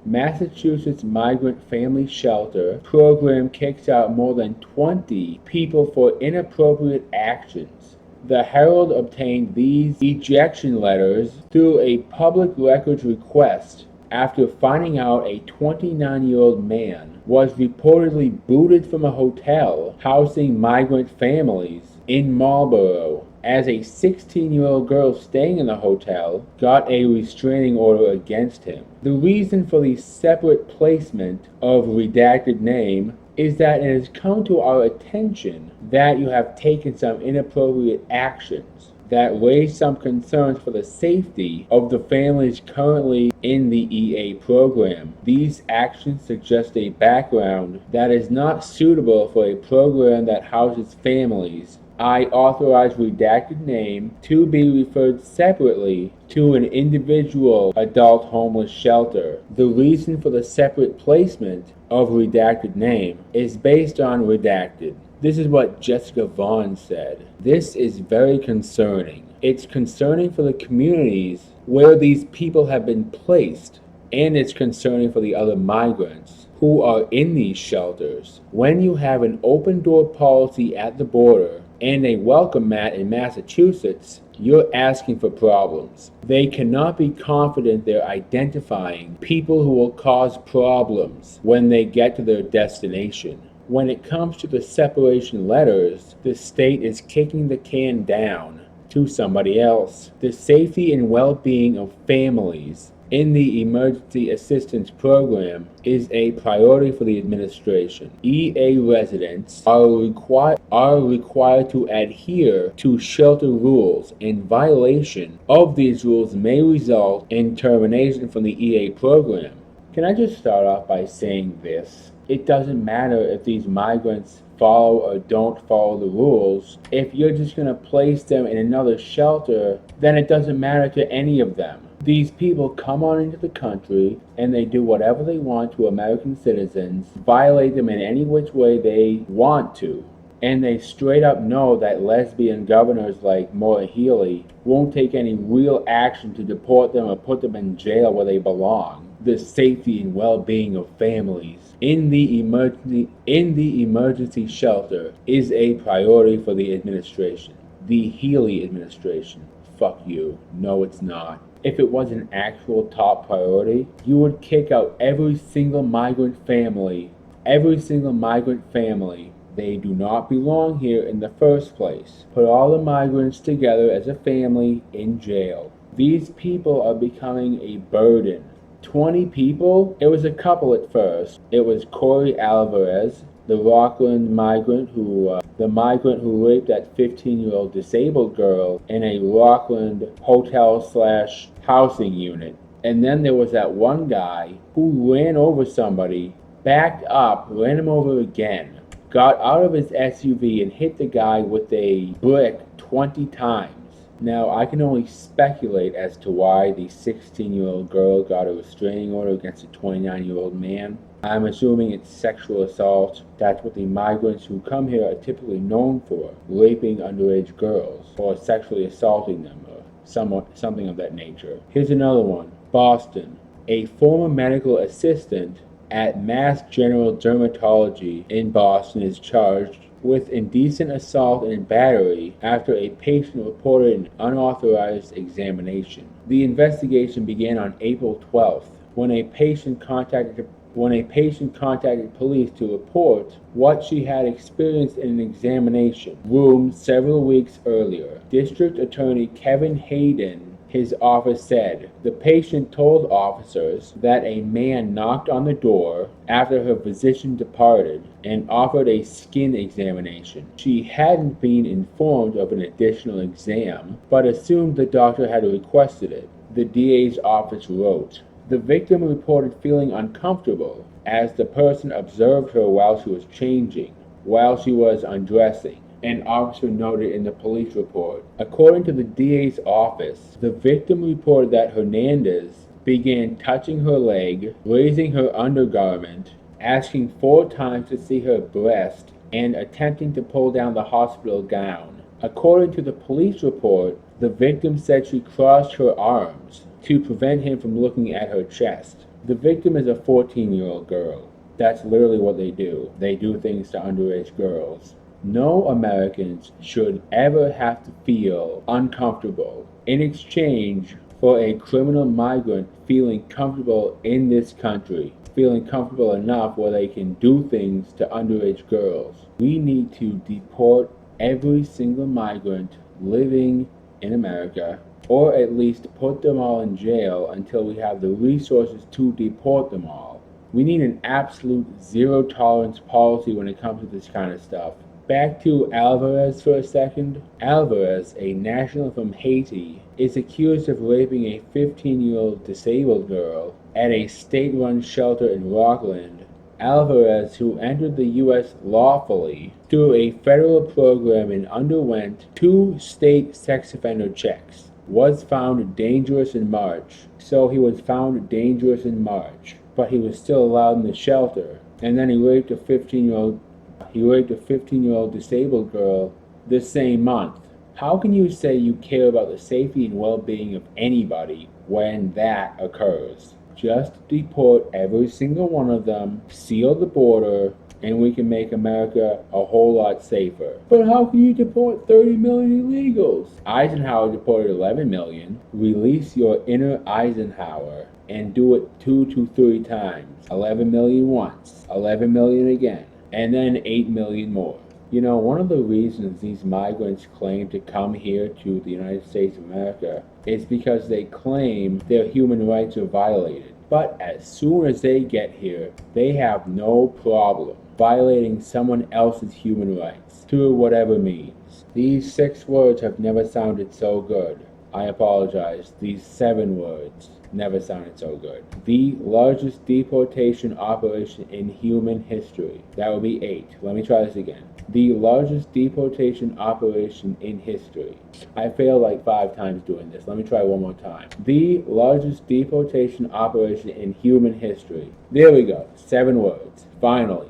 Massachusetts Migrant Family Shelter program kicks out more than 20 people for inappropriate actions. The Herald obtained these ejection letters through a public records request after finding out a 29-year-old man was reportedly booted from a hotel housing migrant families in Marlborough, as a 16-year-old girl staying in the hotel got a restraining order against him. The reason for the separate placement of redacted name is that it has come to our attention that you have taken some inappropriate actions that raise some concerns for the safety of the families currently in the EA program. These actions suggest a background that is not suitable for a program that houses families. I authorize redacted name to be referred separately to an individual adult homeless shelter. The reason for the separate placement of redacted name is based on redacted. This is what Jessica Vaughn said. This is very concerning. It's concerning for the communities where these people have been placed, and it's concerning for the other migrants who are in these shelters. When you have an open door policy at the border and a welcome mat in Massachusetts, you're asking for problems. They cannot be confident they're identifying people who will cause problems when they get to their destination. When it comes to the separation letters, the state is kicking the can down to somebody else. The safety and well-being of families in the Emergency Assistance Program is a priority for the administration. EA residents are required to adhere to shelter rules, and violation of these rules may result in termination from the EA program. Can I just start off by saying this? It doesn't matter if these migrants follow or don't follow the rules. If you're just going to place them in another shelter, then it doesn't matter to any of them. These people come on into the country and they do whatever they want to American citizens, violate them in any which way they want to. And they straight up know that lesbian governors like Maura Healey won't take any real action to deport them or put them in jail where they belong. The safety and well-being of families in the emergency shelter is a priority for the administration. The Healey administration. Fuck you. No, it's not. If it was an actual top priority, you would kick out every single migrant family. Every single migrant family. They do not belong here in the first place. Put all the migrants together as a family in jail. These people are becoming a burden. 20 people? It was a couple at first. It was Corey Alvarez, the Rockland migrant who raped that 15-year-old disabled girl in a Rockland hotel/housing unit. And then there was that one guy who ran over somebody, backed up, ran him over again, got out of his SUV and hit the guy with a brick 20 times. Now, I can only speculate as to why the 16-year-old girl got a restraining order against a 29-year-old man. I'm assuming it's sexual assault. That's what the migrants who come here are typically known for, raping underage girls or sexually assaulting them or something of that nature. Here's another one. Boston. A former medical assistant at Mass General Dermatology in Boston is charged with indecent assault and battery after a patient reported an unauthorized examination. The investigation began on April 12th when a patient contacted police to report what she had experienced in an examination room several weeks earlier. District Attorney Kevin Hayden, his office said, the patient told officers that a man knocked on the door after her physician departed and offered a skin examination. She hadn't been informed of an additional exam, but assumed the doctor had requested it, the DA's office wrote. The victim reported feeling uncomfortable as the person observed her while she was changing, while she was undressing, an officer noted in the police report. According to the DA's office, the victim reported that Hernandez began touching her leg, raising her undergarment, asking 4 times to see her breast, and attempting to pull down the hospital gown. According to the police report, the victim said she crossed her arms to prevent him from looking at her chest. The victim is a 14-year-old girl. That's literally what they do. They do things to underage girls. No Americans should ever have to feel uncomfortable in exchange for a criminal migrant feeling comfortable in this country, feeling comfortable enough where they can do things to underage girls. We need to deport every single migrant living in America, or at least put them all in jail until we have the resources to deport them all. We need an absolute zero tolerance policy when it comes to this kind of stuff. Back to Alvarez for a second. Alvarez, a national from Haiti, is accused of raping a 15-year-old disabled girl at a state-run shelter in Rockland. Alvarez, who entered the U.S. lawfully through a federal program and underwent 2 state sex offender checks, was found dangerous in March. So he was found dangerous in March, but he was still allowed in the shelter. And then he raped a 15-year-old disabled girl this same month. How can you say you care about the safety and well-being of anybody when that occurs? Just deport every single one of them, seal the border, and we can make America a whole lot safer. But how can you deport 30 million illegals? Eisenhower deported 11 million. Release your inner Eisenhower and do it 2 to 3 times. 11 million once, 11 million again, and then 8 million more. You know, one of the reasons these migrants claim to come here to the United States of America is because they claim their human rights are violated. But as soon as they get here, they have no problem violating someone else's human rights through whatever means. These 6 words have never sounded so good. I apologize. These 7 words never sounded so good. The largest deportation operation in human history. That would be 8. Let me try this again. The largest deportation operation in history. I failed like 5 times doing this. Let me try one more time. The largest deportation operation in human history. There we go. 7 words. Finally.